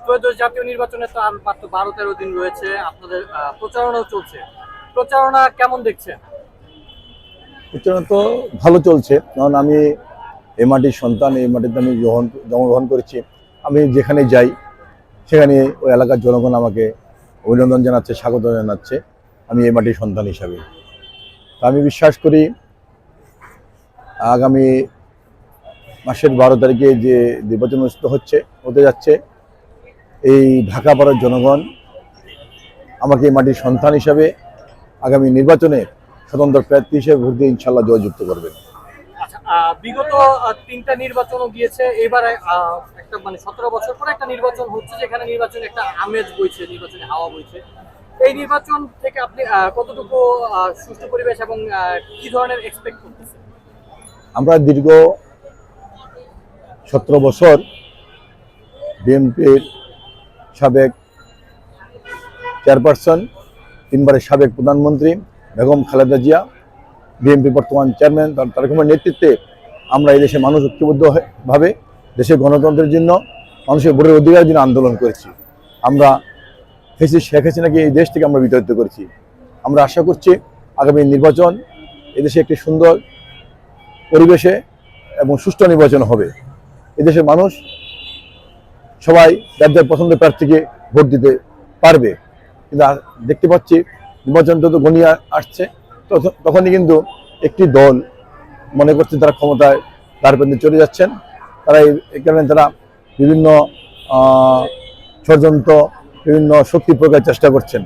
ত্রয়োদশ জাতীয় নির্বাচনে তো আর মাত্র 12-13 দিন রয়েছে, আপনাদের প্রচারণাও চলছে। প্রচারণা কেমন দেখছেন? প্রচারণা তো ভালো চলছে, কারণ আমি এই মাটির সন্তান, এই মাটিতে আমি জন্মগ্রহণ করেছি। আমি যেখানে যাই সেখানে ওই এলাকার জনগণ আমাকে অভিনন্দন জানাচ্ছে, স্বাগত জানাচ্ছে, আমি এই মাটির সন্তান হিসাবে। তা আমি বিশ্বাস করি আগামী মাসের 12 তারিখে যে নির্বাচন অনুষ্ঠিত হতে যাচ্ছে, এই ঢাকা পাড়ার জনগণ আমাকে এই মাটির সন্তান হিসাবে আগামী নির্বাচনে স্বতন্ত্র প্রার্থী হিসেবে ভোট দিয়ে ইনশাল্লাহ জয়যুক্ত করবেন। আচ্ছা, বিগত তিনটা নির্বাচনও গিয়েছে, এবারে একটা মানে 17 বছর পরে একটা নির্বাচন হচ্ছে, যেখানে নির্বাচনে একটা আমেজ বইছে, নির্বাচনে হাওয়া বইছে। এই নির্বাচন থেকে আপনি কতটুকু সুষ্ঠু পরিবেশ এবং কি ধরনের এক্সপেক্ট করতেছেন? আমরা দীর্ঘ 17 বছর বিএনপির সাবেক চেয়ারপারসন, 3বারের সাবেক প্রধানমন্ত্রী বেগম খালেদা জিয়া, বিএনপি বর্তমান চেয়ারম্যান তারেক রহমানের নেতৃত্বে আমরা এই দেশের মানুষ ঐক্যবদ্ধভাবে দেশের গণতন্ত্রের জন্য, মানুষের ভোটের অধিকারের জন্য আন্দোলন করেছি। আমরা শেখ হাসিনাকে এই দেশ থেকে আমরা বিতাড়িত করেছি। আমরা আশা করছি আগামী নির্বাচন এদেশে একটি সুন্দর পরিবেশে এবং সুষ্ঠু নির্বাচন হবে। এদেশের মানুষ সবাই যার পছন্দের প্রার্থীকে ভোট দিতে পারবে। কিন্তু দেখতে পাচ্ছি নির্বাচন যত ঘনিয়ে আসছে তখনই কিন্তু একটি দল মনে করছে তারা ক্ষমতায় দ্বারপ্রান্তে চলে যাচ্ছেন। তারা এই কারণে তারা বিভিন্ন ষড়যন্ত্র, বিভিন্ন শক্তি প্রয়োগের চেষ্টা করছেন।